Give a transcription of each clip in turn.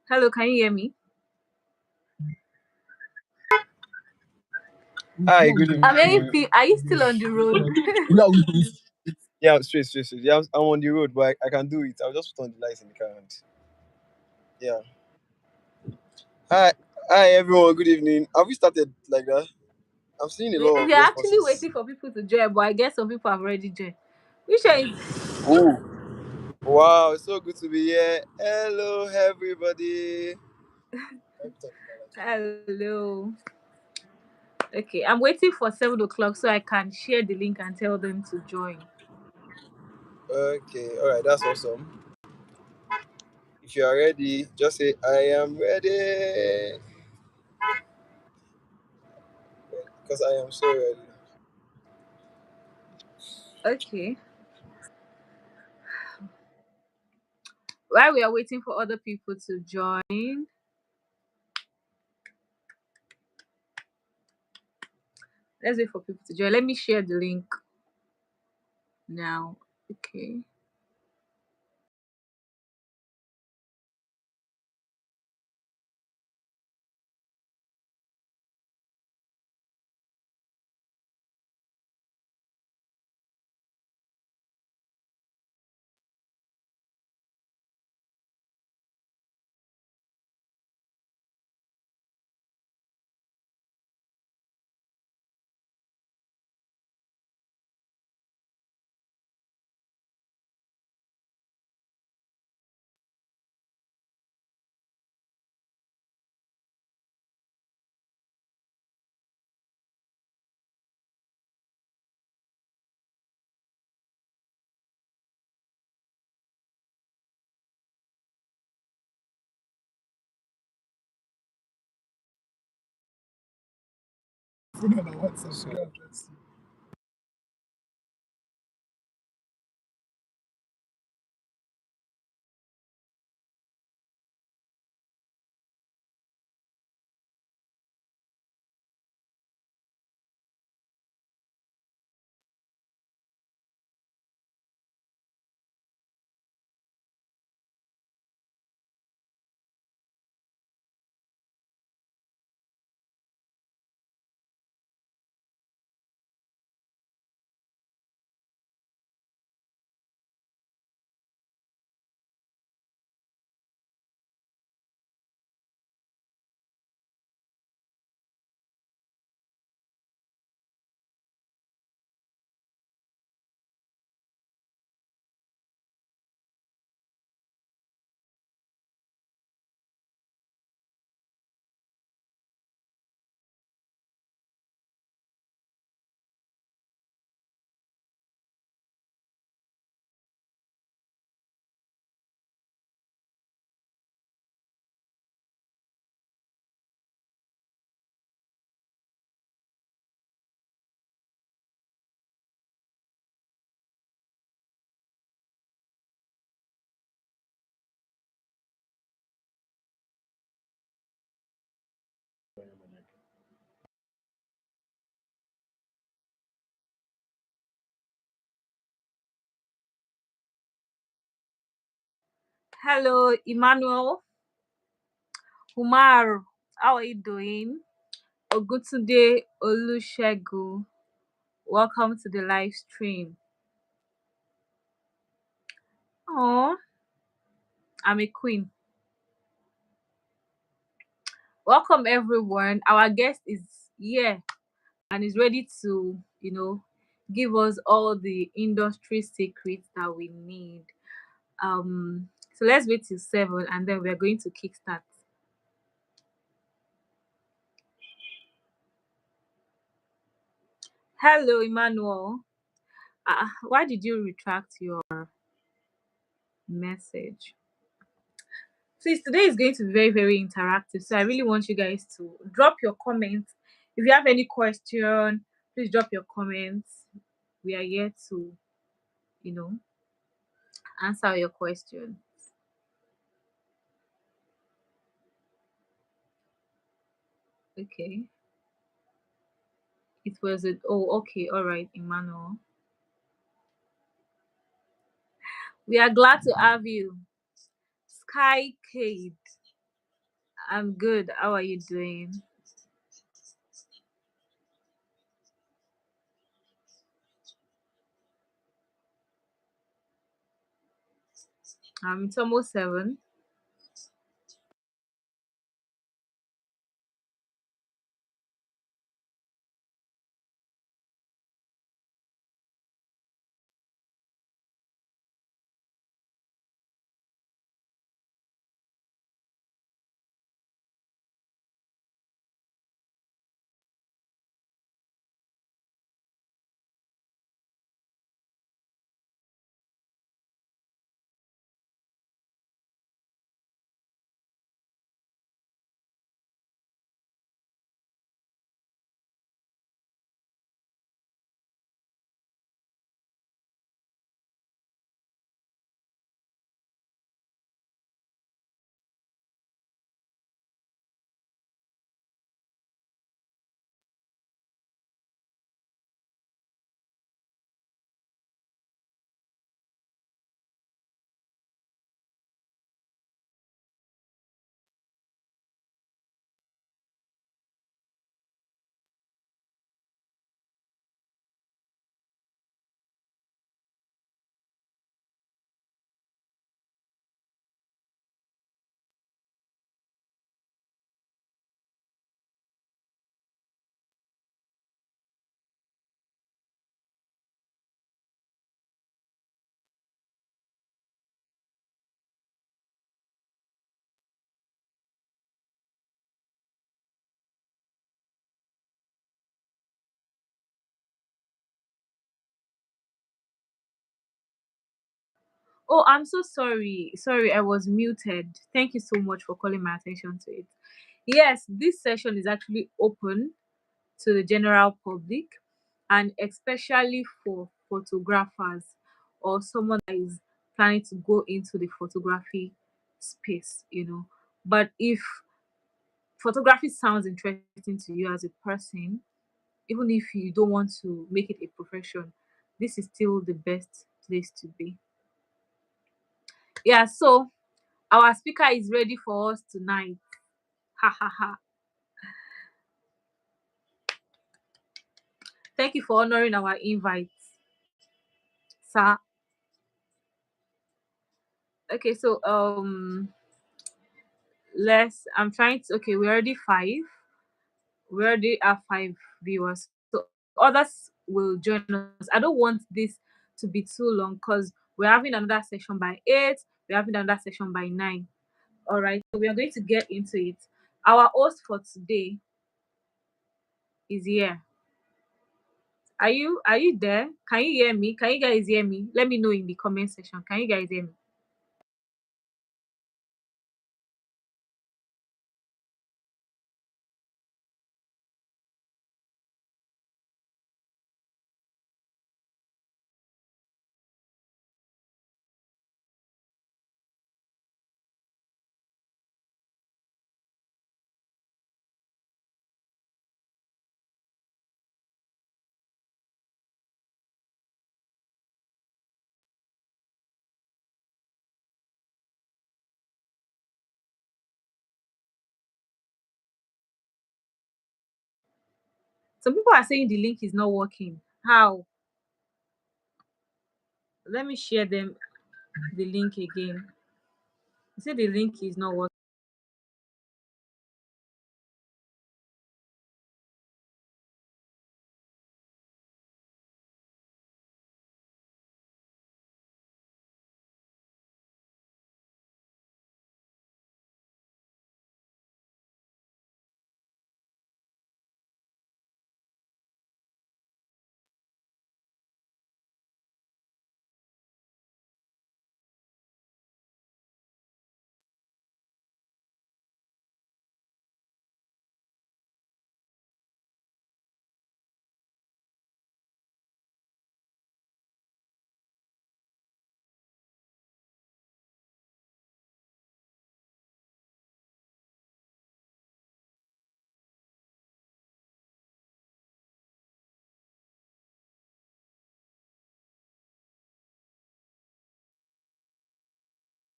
Hello, can you hear me? Hi, good I'm evening. Are you still on the road? Yeah, straight. Yeah, I'm on the road, but I can do it. I'll just put on the lights in the car and yeah. Hi, hi everyone. Good evening. Have we started like that? I'm seeing a we, lot of we are actually responses. waiting for people to join, but I guess some people have already joined. Which one is Oh, wow! It's so good to be here. Hello, everybody. hello? Okay, I'm waiting for 7 o'clock so I can share the link and tell them to join. Okay, all right. That's awesome. If you are ready, just say I am ready because I am so ready. Okay. While we are waiting for other people to join, let's wait for people to join. Let me share the link now. Okay. Hello, Emmanuel. Umar, how are you doing? Ogutunde Olusegun, welcome to the live stream. Oh, I'm a queen. Welcome everyone. Our guest is here and is ready to, give us all the industry secrets that we need. So let's wait till 7 and then we're going to kickstart. Hello, Emmanuel. Why did you retract your message? Please, today is going to be very, very interactive. So I really want you guys to drop your comments. If you have any question, please drop your comments. We are here to, you know, answer your question. Okay. It was a okay, all right, Emmanuel. We are glad to have you. Sky Cade. I'm good. How are you doing? It's almost 7. Oh, I'm so sorry. Sorry, I was muted. Thank you so much for calling my attention to it. Yes, this session is actually open to the general public and especially for photographers or someone that is planning to go into the photography space. But if photography sounds interesting to you as a person, even if you don't want to make it a profession, this is still the best place to be. Yeah, so our speaker is ready for us tonight. Ha ha ha. Thank you for honoring our invite, sir. Okay, so let's I'm trying to okay, we already five. We already have 5 viewers. So others will join us. I don't want this to be too long because we're having another session by 8, we're having another session by 9. All right, so we are going to get into it. Our host for today is here. Are you there? Can you hear me? Can you guys hear me? Let me know in the comment section. Can you guys hear me? Some people are saying the link is not working. How? Let me share them the link again. You say the link is not working.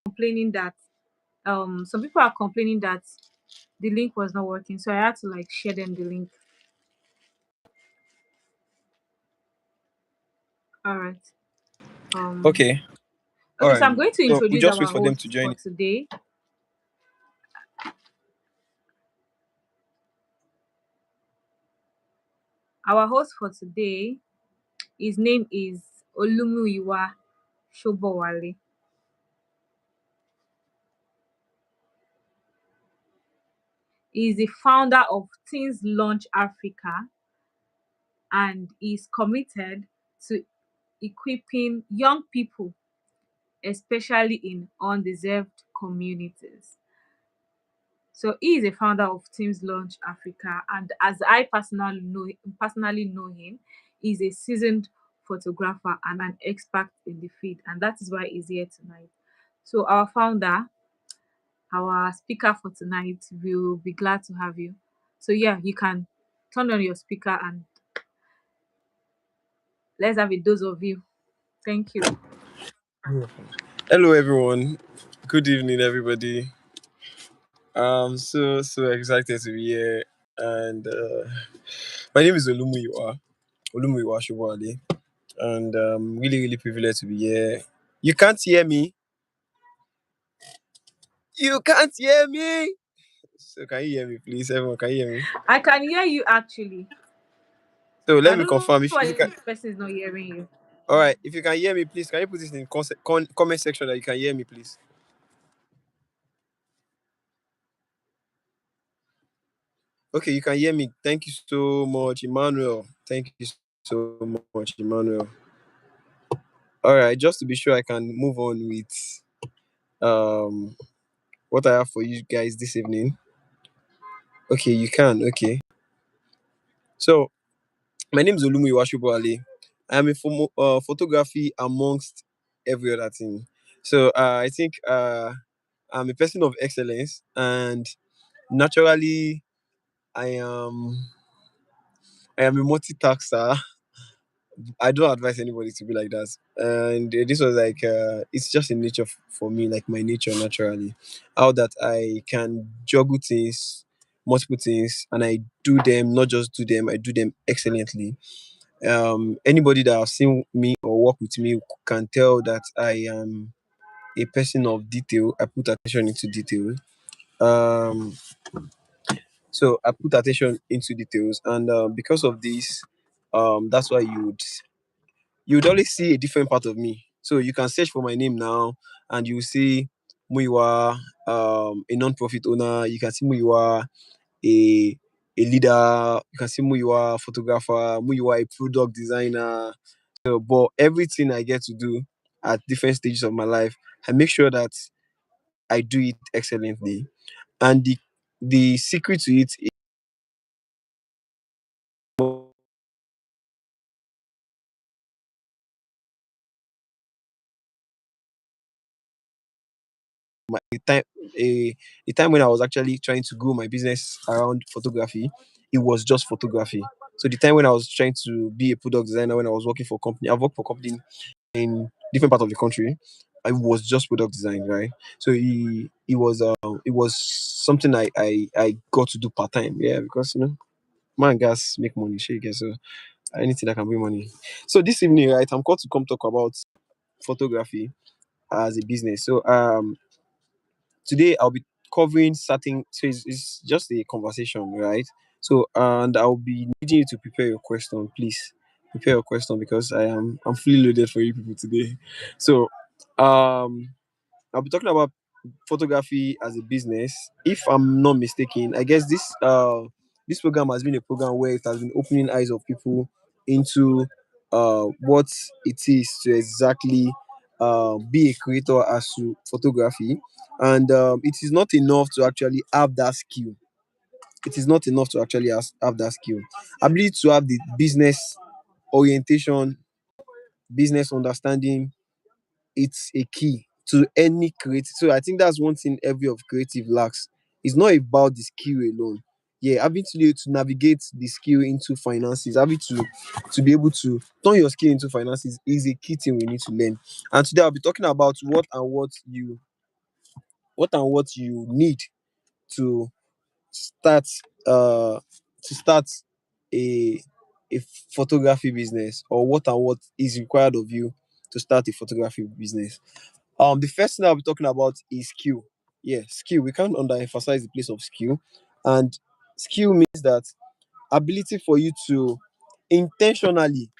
Complaining that some people are complaining that the link was not working, so I had to like share them the link. All right. Um. Okay. All Okay, so right. I'm going to So we introduce just wait our for them to hosts join for in. today. Our host for today, his name is Olumuyiwa Sobowale. He is the founder of Teens Launch Africa and is committed to equipping young people, especially in undeserved communities. So he is a founder of Teams Launch Africa, and as I personally know him, he's a seasoned photographer and an expert in the field, and that is why he's here tonight. So our founder, our speaker for tonight, will be glad to have you. So yeah, you can turn on your speaker and let's have a dose of you. Thank you. Hello, everyone. Good evening, everybody. I'm so excited to be here, and my name is Olumuyiwa Sobowale, and really privileged to be here. You can't hear me. You can't hear me. So can you hear me, please? Everyone, can you hear me? I can hear you actually. So I let me don't know confirm. If you why can, this person is not hearing you. all right. If you can hear me, please, can you put this in comment section that you can hear me, please? Okay, you can hear me. Thank you so much, Emmanuel. Thank you so much, Emmanuel. All right, just to be sure, I can move on with um what I have for you guys this evening. Okay, you can. Okay, so my name is Olumuyiwa Ali. I am in photography amongst every other thing. So I think I'm a person of excellence, and naturally, I am I am a multitasker. I don't advise anybody to be like that. And this was like, it's just a nature for me, like my nature naturally. How that I can juggle things, multiple things, and I do them, not just do them, I do them excellently. Anybody that have seen me or work with me can tell that I am a person of detail. I put attention into detail. Um, so I put attention into details, and because of this, that's why you'd always see a different part of me. So you can search for my name now and you see Muiwa, a non-profit owner. You can see Muiwa, a a leader. You can see Muiwa, photographer. Muiwa, a product designer. So, but everything I get to do at different stages of my life, I make sure that I do it excellently. And the secret to it is a time a time when I was actually trying to grow my business around photography. It was just photography. So the time when I was trying to be a product designer, when I was working for company, I've worked for company in different parts of the country. I was just product design, right? So it was something I got to do part time, yeah, because man gas make money, shake so anything that can bring money. So this evening, right, I'm called to come talk about photography as a business. So today I'll be covering certain, so it's just a conversation, right? So and I'll be needing you to prepare your question, please. Prepare your question because I'm fully loaded for you people today. So um I'll be talking about photography as a business. If I'm not mistaken, I guess this program has been a program where it has been opening eyes of people into what it is to exactly be a creator as to photography. And it is not enough to actually have that skill. It is not enough to actually have that skill. I believe to have the business orientation, business understanding, it's a key to any creative. So I think that's one thing every of creative lacks. It's not about the skill alone. Yeah, having to navigate the skill into finances, having to be able to turn your skill into finances is a key thing we need to learn. And today I'll be talking about what and what you need to start to start a a photography business, or what and what is required of you to start a photography business. The first thing I'll be talking about is skill. Yeah, skill. We can't underemphasize the place of skill. And skill means that ability for you to intentionally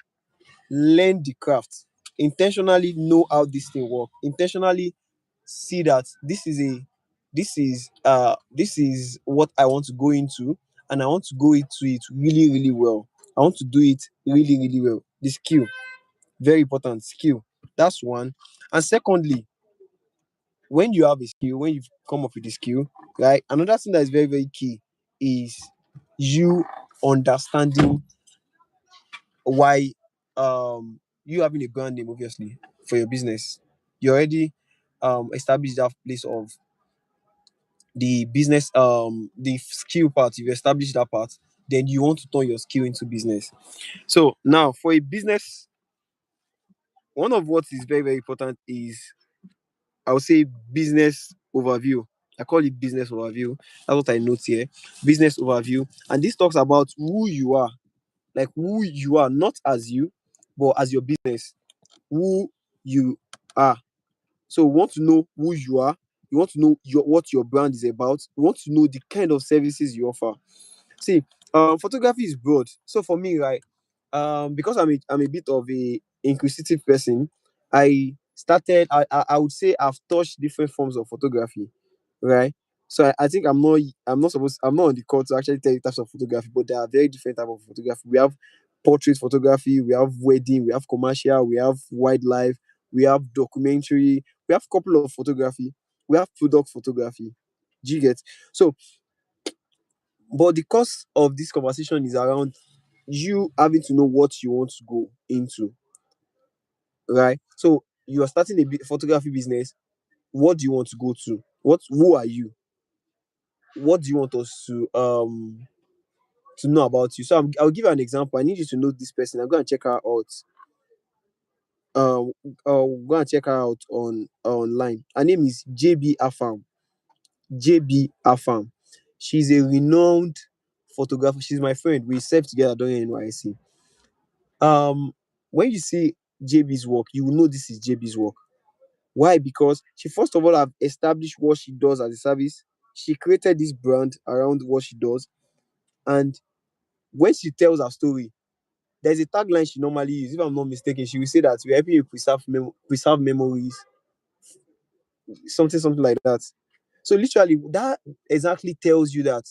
learn the craft, intentionally know how this thing work, intentionally see that this is what I want to go into, and I want to go into it really, really well. I want to do it really, really well. The skill, very important skill. That's one. And secondly, when you have a skill, when you've come up with a skill, right? Another thing that is very, very key is you understanding why you having a brand name, obviously, for your business. You already established that place of the business, the skill part. You've established that part, then you want to turn your skill into business. So now for a business, one of what is very, very important is, I would say, business overview. I call it business overview. That's what I note here. Business overview. And this talks about who you are, like who you are, not as you, but as your business, who you are. So we want to know who you are. You want to know what your brand is about. You want to know the kind of services you offer. See, photography is broad. So for me, right, because I'm a bit of a inquisitive person, I would say I've touched different forms of photography, right? So I think I'm not on the call to actually tell you types of photography, but there are very different type of photography. We have portrait photography, we have wedding, we have commercial, we have wildlife, we have documentary, we have couple of photography, we have product photography. Do you get? So, but the cause of this conversation is around you having to know what you want to go into, right? So you are starting a photography business. What do you want to go to? Who are you? What do you want us to know about you? So I'll give you an example. I need you to know this person. I'm going to check her out. Go and check her out online. Her name is JB Afam. JB Afam. She's a renowned photographer. She's my friend. We served together during NYC. um when you see JB's work, you will know this is JB's work. Why? Because she first of all have established what she does as a service. She created this brand around what she does, and when she tells her story, there's a tagline she normally uses. If I'm not mistaken, she will say that we're helping you preserve memories, something like that. So literally, that exactly tells you that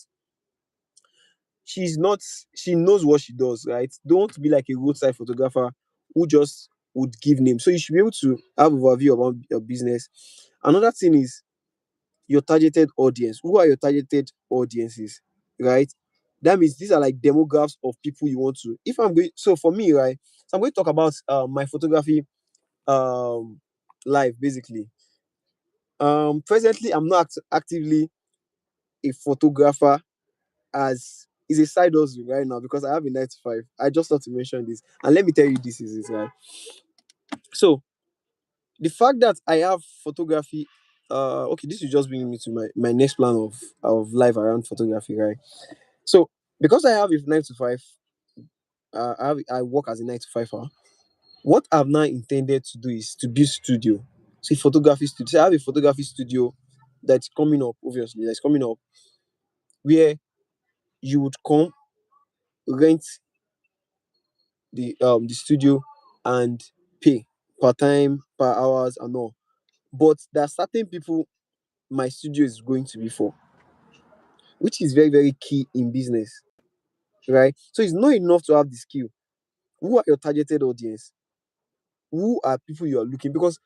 she's not she knows what she does, right? Don't be like a roadside photographer who just would give names. So you should be able to have overview about your business. Another thing is your targeted audience. Who are your targeted audiences, right? That means these are like demographics of people you want to. If I'm going, so for me, right, so I'm going to talk about my photography um life, basically. Presently I'm not actively a photographer, as is a side hustle right now, because I have a 9 to 5. I just thought to mention this, and let me tell you, this is it, right? So the fact that I have photography, okay, this will just bring me to my next plan of life around photography, right? So because I have a 9 to 5, I work as a 9 to 5 hour. What I've now intended to do is to build studio. See, photography studio. So I have a photography studio that's coming up, obviously, that's coming up, where you would come, rent the studio, and pay per time, per hours, and all. But there are certain people my studio is going to be for, which is very, very key in business, right? So it's not enough to have the skill. Who are your targeted audience? Who are people you are looking? Because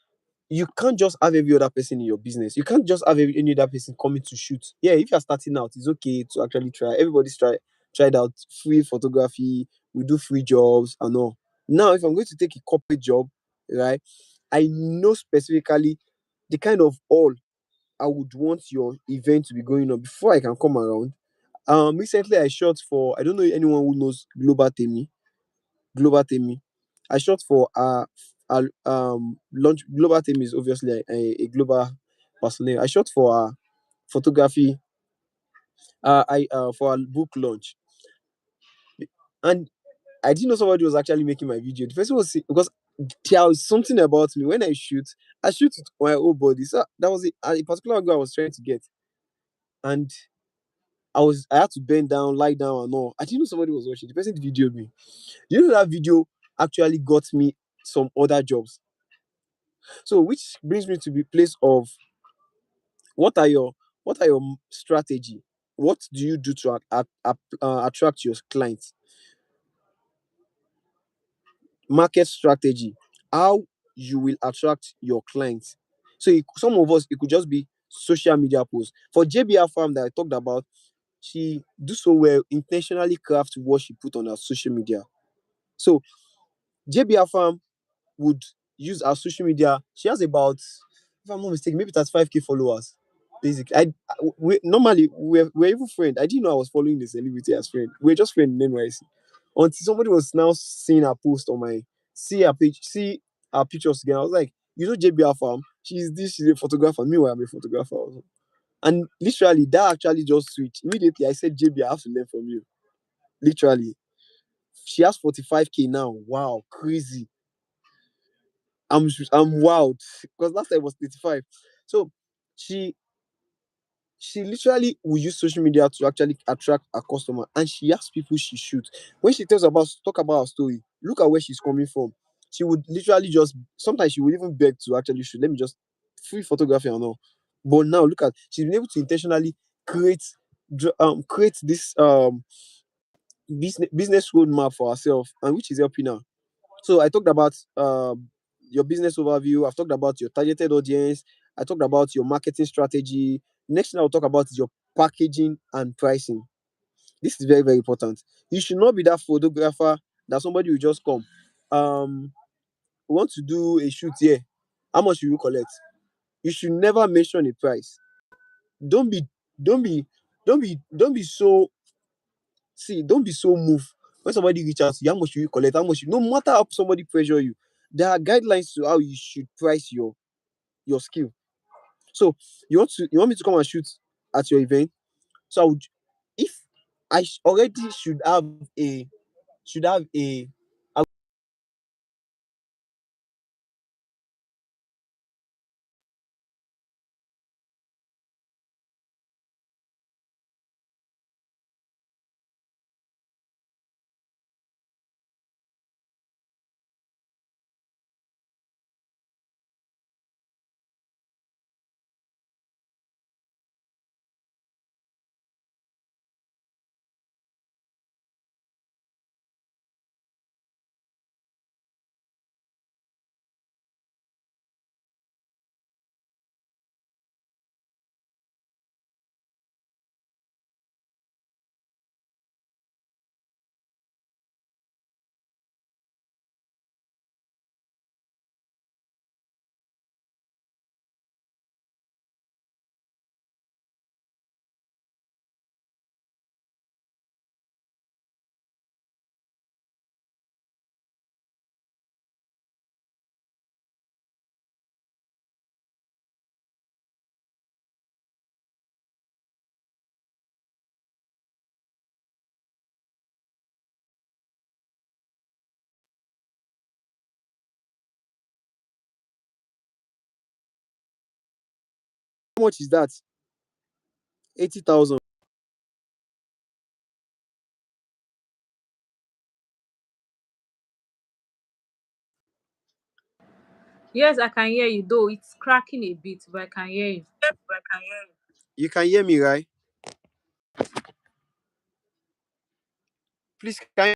you can't just have every other person in your business. You can't just have any other person coming to shoot. Yeah, if you're starting out, it's okay to actually try. Everybody's tried out free photography. We do free jobs and all. Now, if I'm going to take a corporate job, right, I know specifically the kind of all I would want your event to be going on before I can come around. Recently I shot for, I don't know anyone who knows Global Temi. I shot for launch. Global Temi is obviously a global personnel. I shot for photography I for a book launch, and I didn't know somebody was actually making my video. The person was because there was something about me when I shoot with my whole body. So that was it. A particular angle I was trying to get, and I had to bend down, lie down, and all. I didn't know somebody was watching. The person videoed me. You know that video actually got me some other jobs. So which brings me to the place of what are your strategy? What do you do to attract your clients? Market strategy, how you will attract your clients. So some of us, it could just be social media posts. For JBR Farm that I talked about, she do so well intentionally craft what she put on her social media. So JBR Farm would use her social media. She has about, if I'm not mistaken, maybe 35K followers. Basically, normally we're even friends. I didn't know I was following the celebrity as friend. We're just friends in NYC. Until somebody was now seeing her post on my see her page, see her pictures again. I was like, you know, JBR Farm, she's a photographer. Meanwhile, I'm a photographer also. And literally, that actually just switched. Immediately, I said, JB, I have to learn from you. Literally, she has 45K now. Wow, crazy. I'm wild because last time it was 35. So she she literally will use social media to actually attract a customer, and she asks people she shoots. When she talk about her story, look at where she's coming from. She would literally just sometimes she would even beg to actually shoot. Let me just free photography and all. But now look at she's been able to intentionally create create this business roadmap for herself, and which is helping her. So I talked about your business overview. I've talked about your targeted audience. I talked about your marketing strategy. Next thing I'll talk about is your packaging and pricing. This is very, very important. You should not be that photographer that somebody will just come. We want to do a shoot here. How much will you collect? You should never mention a price. Don't be, don't be, don't be so don't be so moved when somebody reach out to you. How much will you collect? No matter how somebody pressure you, there are guidelines to how you should price your skill. So you want me to come and shoot at your event? So I would, if already should have a how much is that? 80,000. Yes, I can hear you, though it's cracking a bit, but I can hear you. You can hear me, right? Please can you,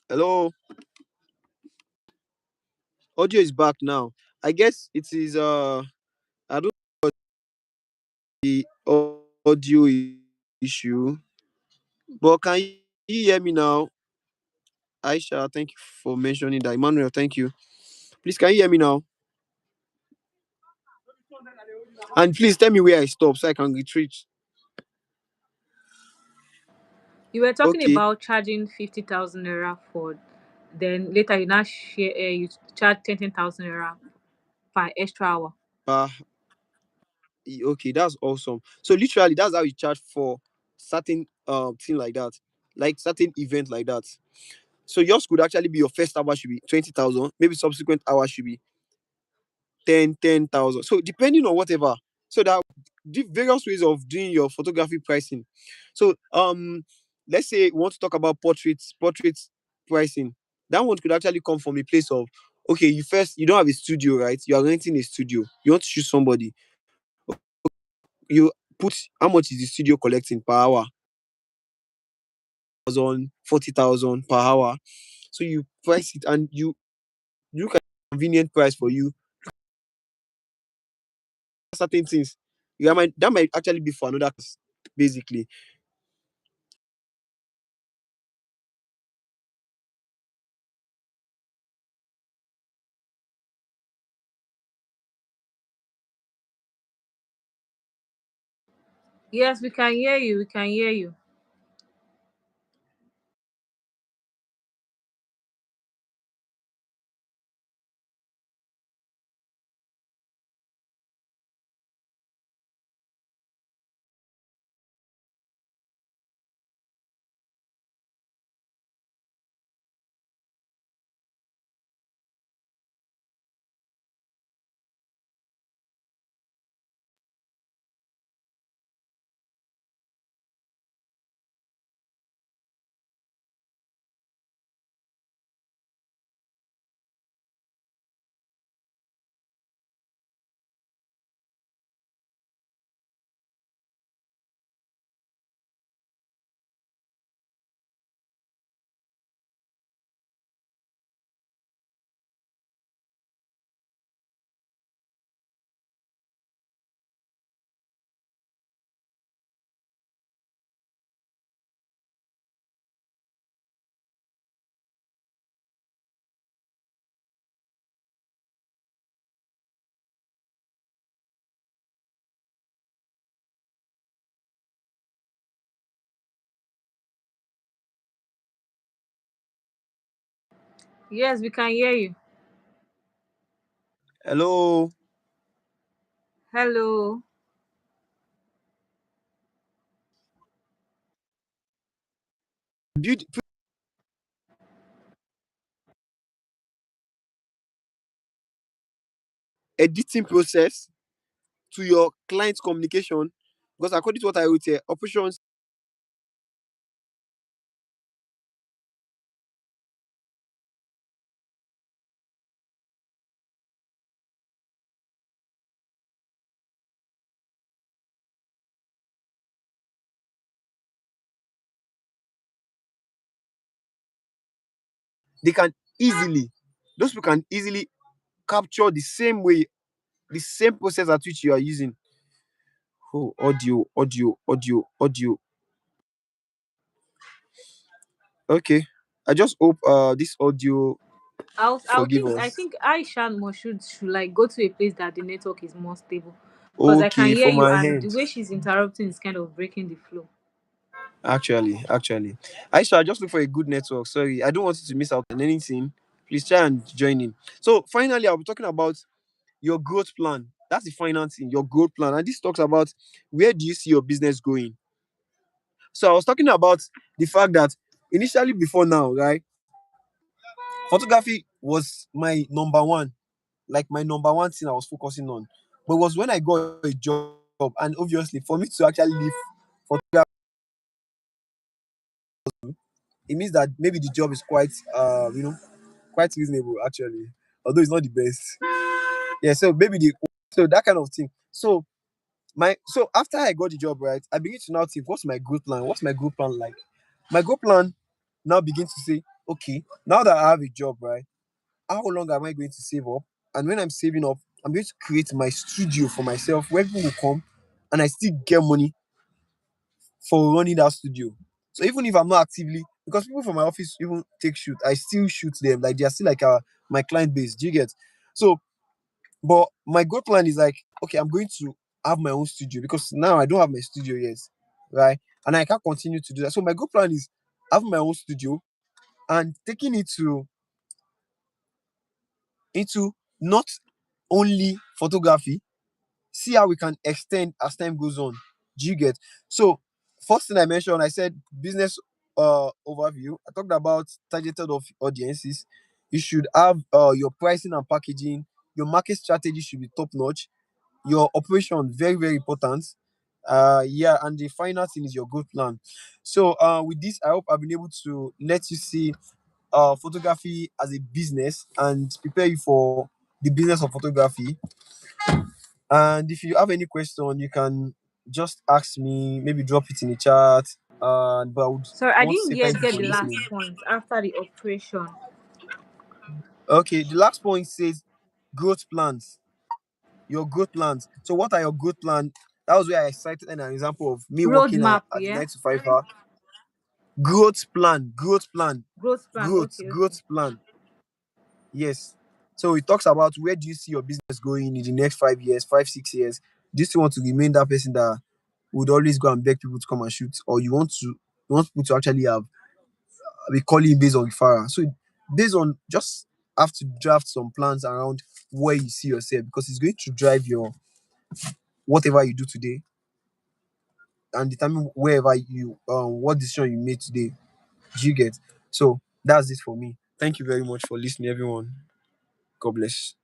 hello? Audio is back now. I guess it is I don't know the audio issue. But can you hear me now? Aisha, thank you for mentioning that. Emmanuel, thank you. Please, can you hear me now? And please tell me where I stop so I can retreat. You were talking Okay, about charging 50,000 naira for, then later you now share, you charge 10,000 naira per extra hour. uh, okay, that's awesome. So literally, that's how you charge for certain thing like that, like certain event like that. So yours could actually be your first hour should be 20,000, maybe subsequent hour should be 10,000. So depending on whatever. So there are various ways of doing your photography pricing. So let's say you want to talk about portraits pricing. That one could actually come from a place of, okay, you don't have a studio, right? You are renting a studio. You want to shoot somebody. You put how much is the studio collecting per hour? 40,000 per hour. So you price it and you look at a convenient price for you, certain things. That might actually be for another class, basically. Yes, we can hear you. We can hear you. Yes, we can hear you. Hello. Hello. Build editing process to your client communication, because according to what I wrote here, operations, they can easily those people can easily capture the same way, the same process at which you are using. Oh, audio. Okay. I just hope this audio forgive I us. think Aisha and Moshood should like go to a place that the network is more stable, because I can Okay, hear for you my and the hand. way she's interrupting is kind of breaking the flow. Actually. I just look for a good network. Sorry, I don't want you to miss out on anything. Please try and join in. So finally, I'll be talking about your growth plan. That's the final thing, your growth plan. And this talks about where do you see your business going. So I was talking about the fact that initially before now, right, photography was my number one, like my number one thing I was focusing on. But it was when I got a job, and obviously for me to actually leave photography, it means that maybe the job is quite quite reasonable actually, although it's not the best. Yeah, so maybe the so that kind of thing. So after I got the job, right, I begin to now think, what's my growth plan? What's my growth plan like? My growth plan now begins to say, okay, now that I have a job, right, how long am I going to save up? And when I'm saving up, I'm going to create my studio for myself where people will come and I still get money for running that studio. So even if I'm not actively, because people from my office even take shoot, I still shoot them. Like they are still like my client base. Do you get? So, but my goal plan is like, okay, I'm going to have my own studio because now I don't have my studio yet, right? and I can't continue to do that. So my goal plan is having my own studio and taking it to into not only photography, see how we can extend as time goes on. Do you get? So first thing I mentioned, I said business overview. I talked about targeted of audiences. You should have your pricing and packaging. Your market strategy should be top notch. Your operation very very important. Yeah, and the final thing is your growth plan. So with this, I hope I've been able to let you see photography as a business and prepare you for the business of photography. And if you have any question, you can just ask me, maybe drop it in the chat. But I would Sorry, I want to didn't say thank you get for the last listening. point after the operation. Okay, the last point says growth plans. Your growth plans. So, what are your growth plans? That was where I cited an example of me working Roadmap, at the yeah. 9 to 5 hour. Growth plan, growth plan, Growth plan. Okay, okay. growth plan. Yes. So it talks about where do you see your business going in the next 5 years, 5, 6 years. Do you still want to remain that person that would always go and beg people to come and shoot, or you want people to actually have be calling based on referral? So based on just have to draft some plans around where you see yourself because it's going to drive your whatever you do today and determine wherever you what decision you made today. Do you get? So that's it for me. Thank you very much for listening, everyone. God bless.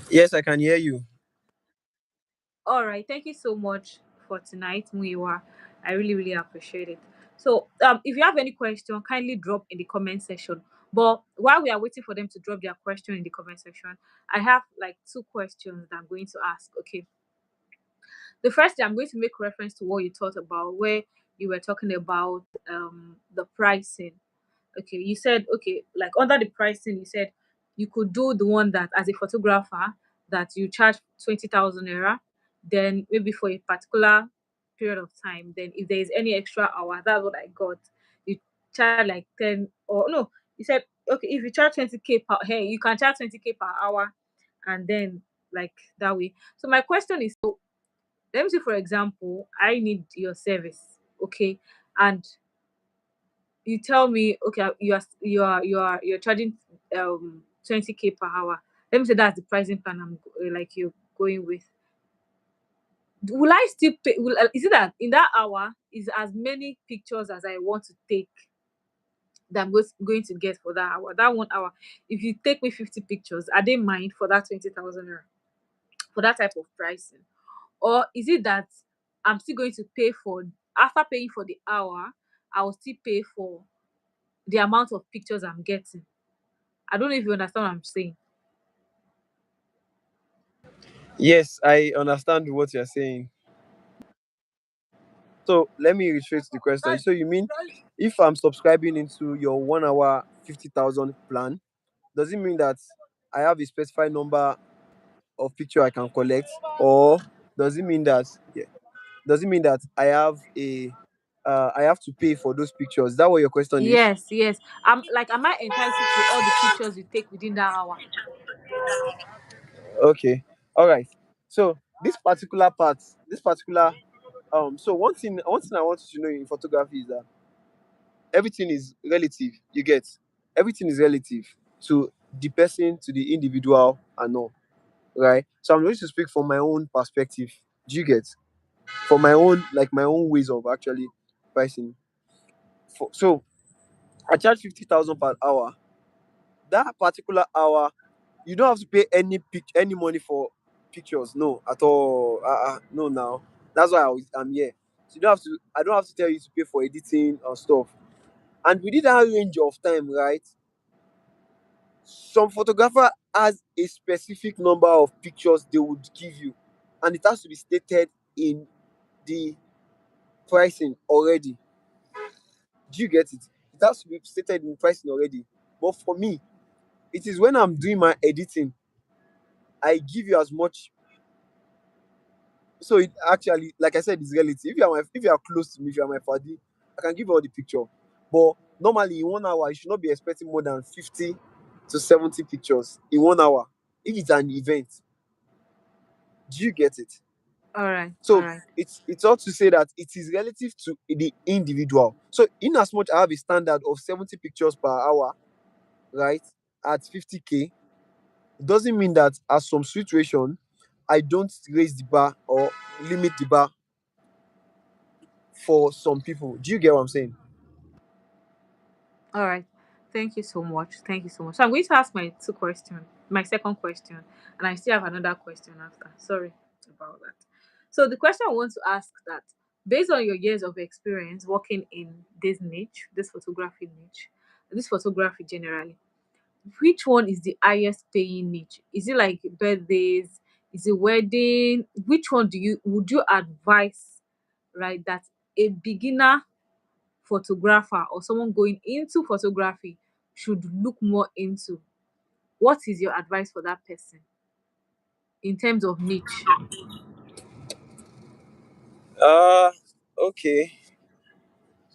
Yes, I can hear you. All right. Thank you so much for tonight, Muiwa. I really, really appreciate it. So, if you have any question, kindly drop in the comment section. But while we are waiting for them to drop their question in the comment section, I have like two questions that I'm going to ask. Okay. The first thing I'm going to make reference to what you thought about, where you were talking about the pricing. Okay, you said okay, like under the pricing, you said you could do the one that as a photographer that you charge 20,000 naira, then maybe for a particular period of time. Then if there is any extra hour, that's what I got. You charge like 10 or no, you said okay, if you charge 20K per hey, you can charge 20K per hour and then like that way. So my question is so let me say for example, I need your service, okay, and you tell me okay you're charging 20K per hour. Let me say that's the pricing plan like you're going with. Will I still pay? Is it that in that hour is as many pictures as I want to take that I'm going to get for that hour? That 1 hour, if you take me 50 pictures, are they mine for that 20,000 naira for that type of pricing? Or is it that I'm still going to pay for after paying for the hour, I will still pay for the amount of pictures I'm getting? I don't know if you understand what I'm saying. Yes, I understand what you're saying. So let me retrace the question. So you mean if I'm subscribing into your 1 hour 50,000 plan, does it mean that I have a specified number of picture I can collect, or does it mean that yeah, does it mean that I have to pay for those pictures? Is that what your question is? Yes, yes. I'm like, am I entitled to all the pictures you take within that hour? Okay, all right. So this particular part, this particular so one thing I want you to know in photography is that everything is relative. You get everything is relative to the person, to the individual, and all right. So I'm going to speak from my own perspective. Do you get? For my own like my own ways of actually pricing. So I charge 50,000 per hour. That particular hour, you don't have to pay any money for pictures. No, at all. No, now that's why I'm here. So you don't have to. I don't have to tell you to pay for editing or stuff. And within that range of time, right? Some photographer has a specific number of pictures they would give you, and it has to be stated in the pricing already. Do you get it? It has to be stated in pricing already. But for me, it is when I'm doing my editing, I give you as much. So it actually, like I said, it's relative. If you are close to me, if you are my buddy, I can give you all the picture. But normally in 1 hour, you should not be expecting more than 50 to 70 pictures in 1 hour. If it's an event, do you get it? All right. All So right. it's all to say that it is relative to the individual. So in as much I have a standard of 70 pictures per hour, right, at 50K, it doesn't mean that at some situation I don't raise the bar or limit the bar for some people. Do you get what I'm saying? All right. Thank you so much. Thank you so much. So I'm going to ask my two question, my second question, and I still have another question after. Sorry about that. So the question I want to ask that based on your years of experience working in this niche, this photography niche, this photography generally, which one is the highest paying niche? Is it like birthdays? Is it wedding? Which one would you advise, right, that a beginner photographer or someone going into photography should look more into? What is your advice for that person in terms of niche? Uh okay.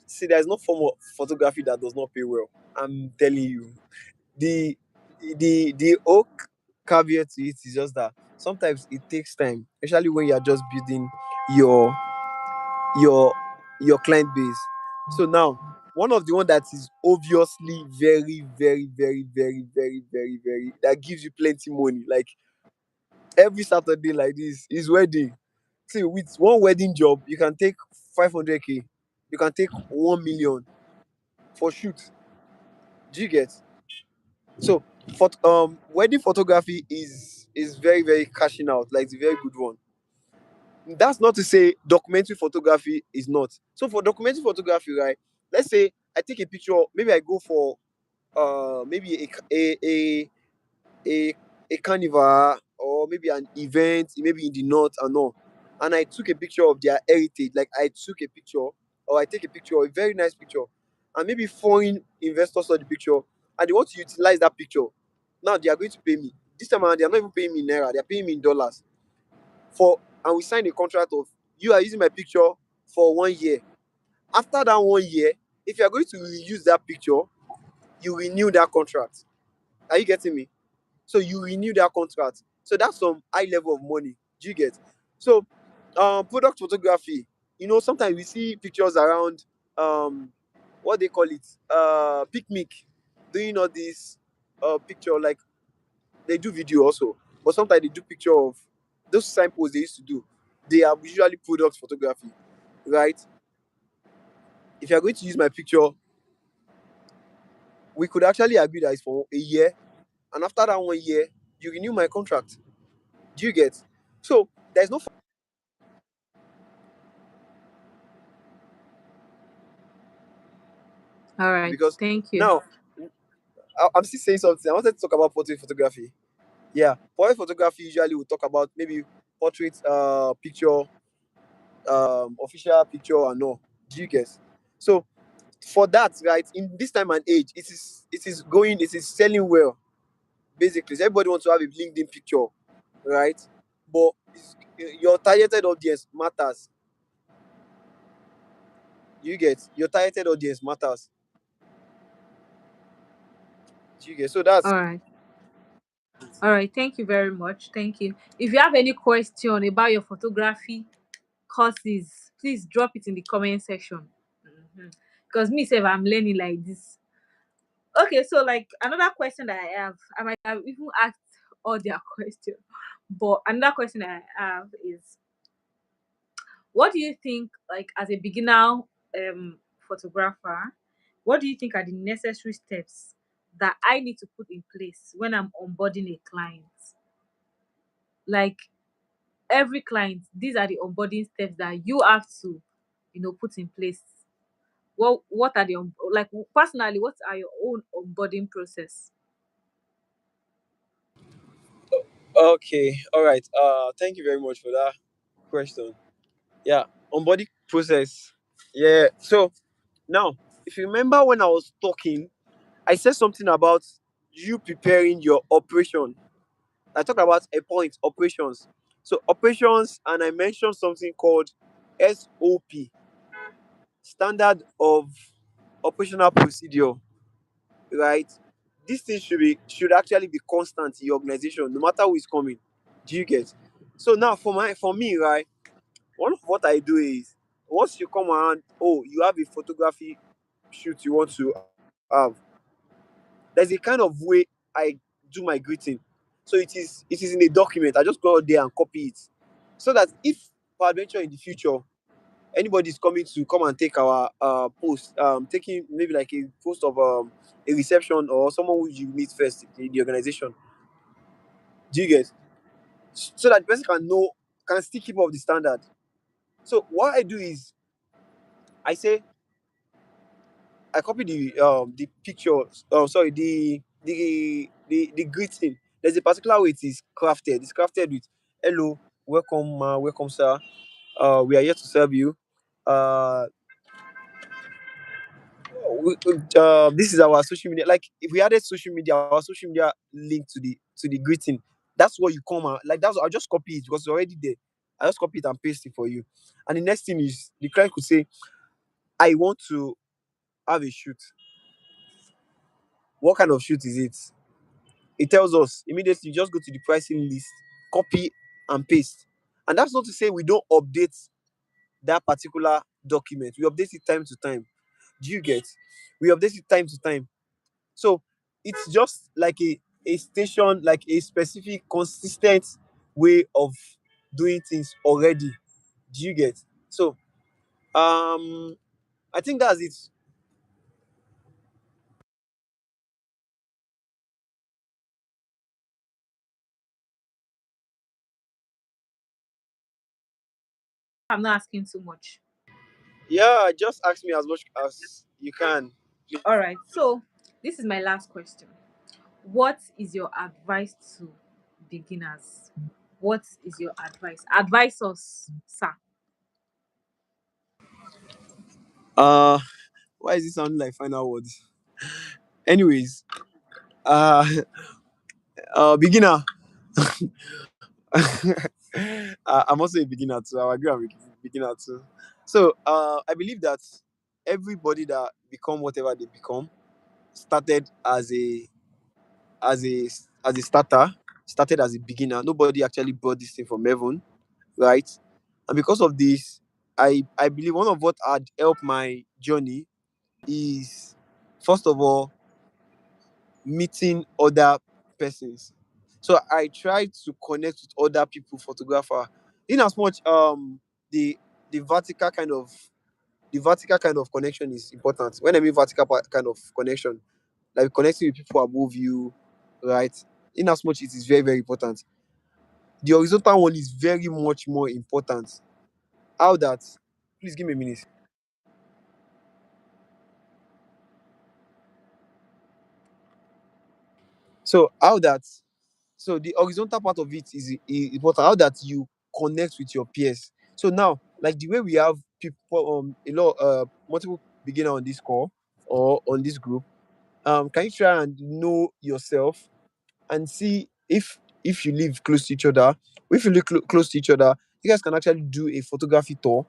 See, there's no form of photography that does not pay well. I'm telling you. The the oak caveat to it is just that sometimes it takes time, especially when you are just building your your your client base. So now, one of the one that is obviously very, very, very, very, very, very, very that gives you plenty money, like every Saturday like this, is wedding. See, with one wedding job, you can take 500K, you can take 1 million for shoot. Do you get? So, for wedding photography is very, very cashing out. Like it's a very good one. That's not to say documentary photography is not. So for documentary photography, right? Let's say I take a picture. Maybe I go for maybe a a carnival, or maybe an event, maybe in the north and all. And I took a picture of their heritage. Like I took a picture, or I take a picture, a very nice picture, and maybe foreign investors saw the picture and they want to utilize that picture. Now they are going to pay me. This time around, they are not even paying me in naira, they are paying me in dollars. And we signed a contract of, you are using my picture for 1 year. After that 1 year, if you are going to reuse that picture, you renew that contract. Are you getting me? So you renew that contract. So that's some high level of money. Do you get? So product photography, sometimes we see pictures around, what they call it, picnic, doing all this picture, like they do video also, but sometimes they do picture of those samples they used to do. They are usually product photography, right? If you are going to use my picture, we could actually agree that it's for a year, and after that 1 year, you renew my contract. Do you get? So there's no All right. because Thank you. now I'm still saying something. I wanted to talk about portrait photography. Yeah, portrait photography usually we talk about maybe portrait picture, official picture and all. Do you get? So for that, right, in this time and age, it is selling well. Basically, so everybody wants to have a LinkedIn picture, right? But your targeted audience matters. You get? Your targeted audience matters. Do you get? So that's All right. All right. Thank you very much. Thank you. If you have any question about your photography courses, please drop it in the comment section. Because me, say I'm learning like this. Okay, so like another question that I have, I might have even asked all their questions, but another question that I have is, what do you think, like as a beginner photographer, what do you think are the necessary steps that I need to put in place when I'm onboarding a client? Like every client, these are the onboarding steps that you have to, put in place. What are the like personally? What are your own onboarding process? okay. All right. Thank you very much for that question. Yeah, onboarding process. Yeah. So now, if you remember when I was talking, I said something about you preparing your operation. I talked about a point, operations. So operations, and I mentioned something called SOP, standard of operational procedure, right? This thing should actually be constant in your organization, no matter who is coming. Do you get? So now for me, right? One of what I do is once you come around, oh, you have a photography shoot you want to have. There's a kind of way I do my greeting. So it is in a document. I just go out there and copy it. So that if peradventure in the future anybody is coming to come and take our post, taking maybe like a post of a reception or someone who you meet first in the organization. Do you get? So that the person can know, can still keep up the standard. So what I do is I say I copy the picture. Sorry, the greeting. There's a particular way it is crafted. It's crafted with hello, welcome, welcome, sir. We are here to serve you. Uh, this is our social media. Like if we added social media, our social media link to the greeting. That's what you come out like. I'll just copy it because it's already there. I just copy it and paste it for you. And the next thing is the client could say, I want to have a shoot. What kind of shoot is it? It tells us immediately. You just go to the pricing list, copy and paste. And that's not to say we don't update that particular document. We update it time to time. Do you get? We update it time to time. So it's just like a station, like a specific, consistent way of doing things already. Do you get? So I think that's it. I'm not asking too much. Yeah, just ask me as much as you can. All right. So this is my last question. What is your advice to beginners? What is your advice? Advise us, sir. Uh why is it sounding like final words? Anyways, uh beginner. I'm also a beginner too. I agree I'm a beginner too. So I believe that everybody that become whatever they become started as a as a starter, started as a beginner. Nobody actually brought this thing from heaven, right? And because of this, I believe one of what had helped my journey is first of all meeting other persons. So I try to connect with other people, photographer, in as much the the vertical kind of the vertical kind of connection is important. When I mean vertical kind of connection, like connecting with people above you, right? In as much it is very, very important. The horizontal one is very much more important. How that? Please give me a minute. So how that? So the horizontal part of it is important. How that you connect with your peers. So now, like the way we have people, a lot, multiple beginner on this call or on this group, can you try and know yourself and see if you live close to each other, if you live close to each other, you guys can actually do a photography tour.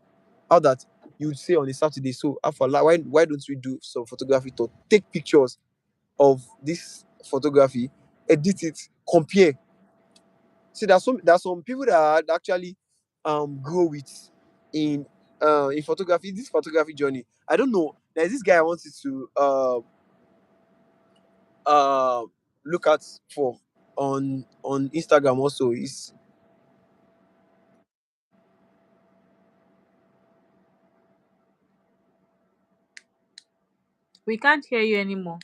How that you would say on a Saturday, so after why don't we do some photography tour? Take pictures of this photography, edit it, compare. See, there's some people that actually grow with in photography, this photography journey. I don't know. There's this guy I wanted to uh look at for on Instagram also. Is We can't hear you anymore.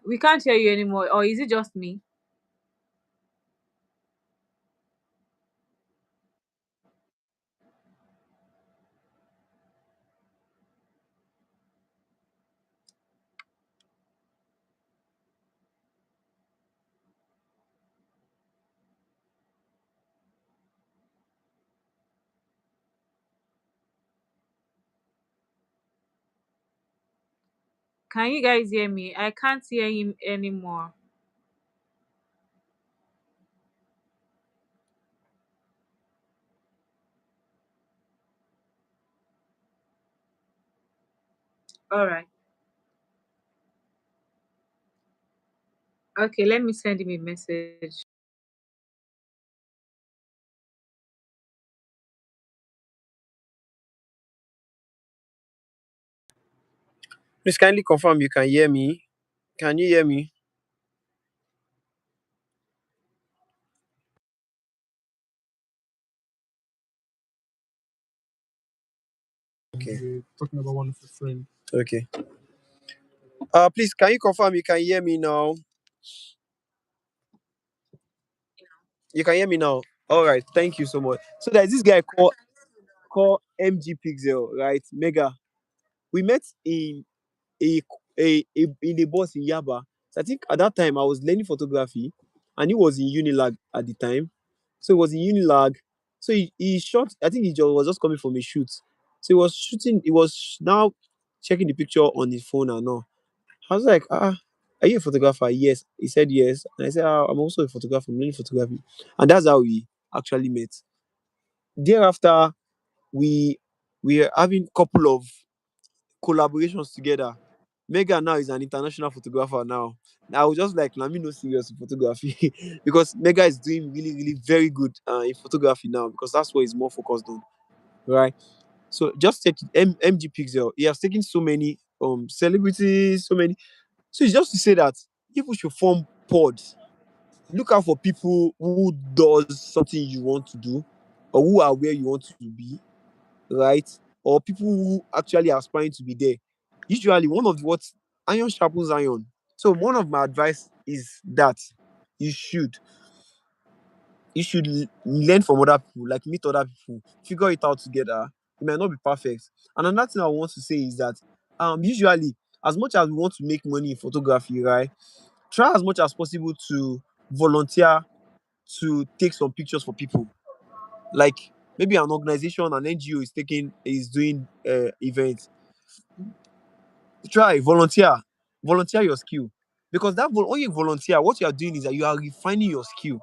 We can't hear you anymore. Or is it just me? Can you guys hear me? I can't hear him anymore. All right. Okay, let me send him a message. Please kindly confirm you can hear me. Can you hear me? Okay. We're talking about one of your friends. Okay. Please can you confirm you can hear me now? You can hear me now. All right. Thank you so much. So there's this guy called MG Pixel, right? Mega. We met in a, in a bus in Yaba. So I think at that time I was learning photography, and he was in Unilag at the time. So he was in Unilag. So he shot. I think was just coming from a shoot. So he was shooting. He was now checking the picture on his phone and all. I was like, are you a photographer? Yes. He said yes. And I said, I'm also a photographer. I'm learning photography. And that's how we actually met. Thereafter, we we are having couple of collaborations together. Mega now is an international photographer now. I was just like, let me know serious in photography because Mega is doing really, really very good in photography now because that's what he's more focused on, right? So just take MG Pixel. He has taken so many celebrities, so many. So it's just to say that people should form pods. Look out for people who does something you want to do, or who are where you want to be, right? Or people who actually are aspiring to be there. Usually, one of what iron sharpens iron. So one of my advice is that you should learn from other people, like meet other people, figure it out together. It might not be perfect. And another thing I want to say is that usually, as much as we want to make money in photography, right? Try as much as possible to volunteer to take some pictures for people. Like maybe an organization, an NGO is doing events. Try volunteer your skill, because when you volunteer, what you are doing is that you are refining your skill.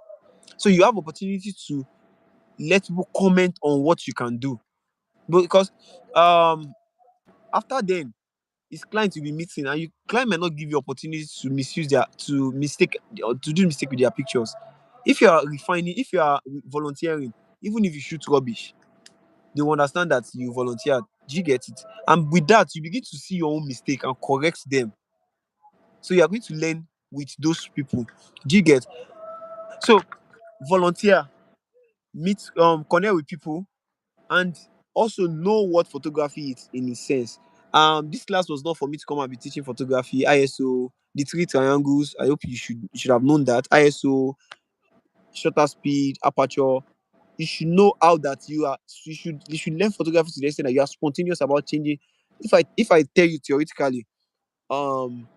So you have opportunity to let people comment on what you can do, because um after then it's client will be meeting, and you client might not give you opportunity to misuse their to mistake or to do mistake with their pictures. If you are refining, if you are volunteering, even if you shoot rubbish, they will understand that you volunteered. Do you get it? And with that, you begin to see your own mistake and correct them. So you are going to learn with those people. Do you get? So volunteer, meet, connect with people, and also know what photography is in a sense. This class was not for me to come and be teaching photography, ISO, the three triangles. I hope you should have known that ISO, shutter speed, aperture. You should know how that you should learn photography to the extent that you are spontaneous about changing. If I tell you theoretically, um,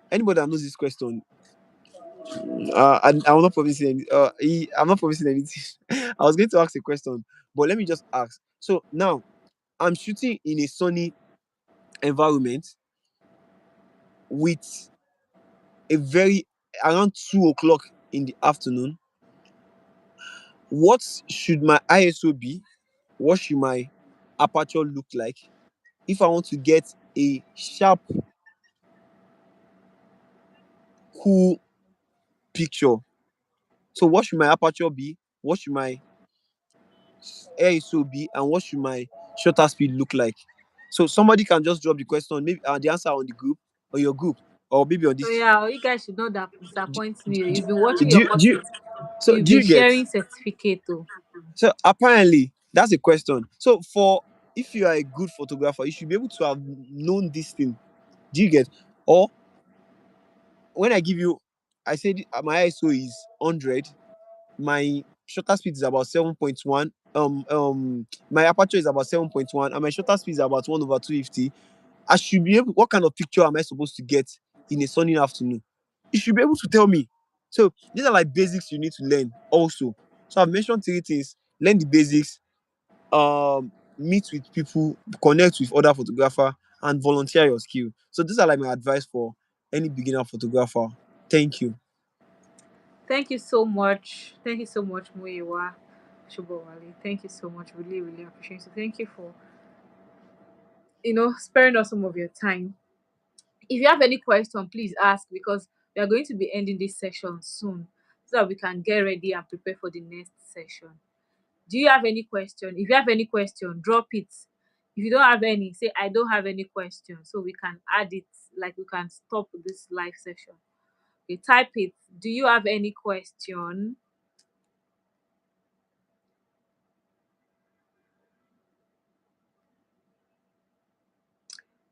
anybody that knows this question, I'm not promising. I'm not promising anything. I was going to ask a question, but let me just ask. So now I'm shooting in a sunny environment with a very around 2 o'clock in the afternoon. What should my ISO be? What should my aperture look like if I want to get a sharp, cool picture? So what should my aperture be? What should my ISO be? And what should my shutter speed look like? So somebody can just drop the question, maybe the answer on the group or your group, or maybe on So this. yeah, you guys should not Do, disappoint me. do, You've been watching do, your you- do, you- courses. so You've do been you get? sharing certificate too. So apparently that's a question. So for if you are a good photographer, you should be able to have known this thing. Do you get? Or when I give you, I said my ISO is 100, my shutter speed is about 7.1. My aperture is about 7.1, and my shutter speed is about 1/250. I should be able. What kind of picture am I supposed to get in a sunny afternoon? You should be able to tell me. So these are like basics you need to learn also. So I've mentioned three things: learn the basics, meet with people, connect with other photographer, and volunteer your skill. So these are like my advice for any beginner photographer. Thank you. Thank you so much. Thank you so much, Muiwa Sobowale. Thank you so much. Really, really appreciate it. Thank you for sparing us some of your time. If you have any question, please ask, because we are going to be ending this session soon so that we can get ready and prepare for the next session. Do you have any question? If you have any question, drop it. If you don't have any, say I don't have any question, so we can add it, like we can stop this live session. Okay, type it. Do you have any question?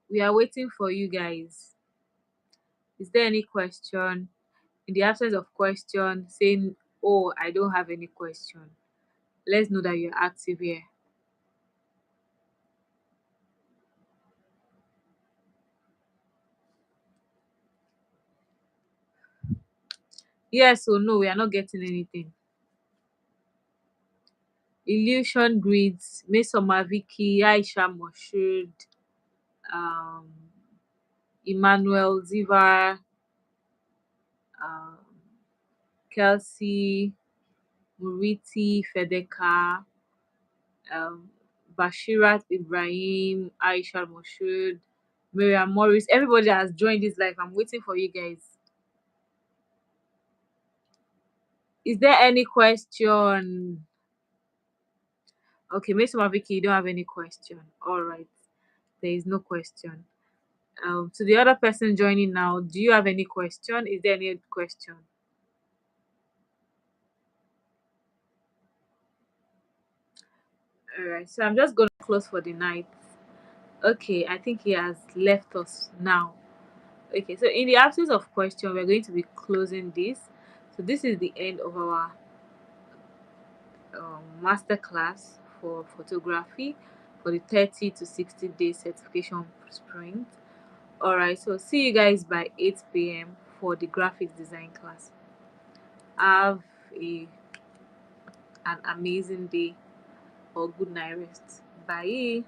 We are waiting for you guys. Is there any question? In the absence of question, saying, oh, I don't have any question. Let's know that you're active here. Yes or no, we are not getting anything. Illusion Grids, Mesoma Vicky, Aisha Moshood, um, Emmanuel Ziva, um, Kelsey, Muriti, Fedeka, um, Bashirat Ibrahim, Aisha Moshood, Miriam Morris. Everybody has joined this live. I'm waiting for you guys. Is there any question? Okay, Mesoma Vicky, you don't have any question. All right, there is no question. To the other person joining now, do you have any question? Is there any question? All right, so I'm just gonna close for the night. Okay, I think he has left us now. Okay, so in the absence of question, we're going to be closing this. So this is the end of our master class for photography for the 30 to 60 day certification sprint. All right, so see you guys by 8 p.m. for the graphics design class. Have a an amazing day or good night rest. Bye.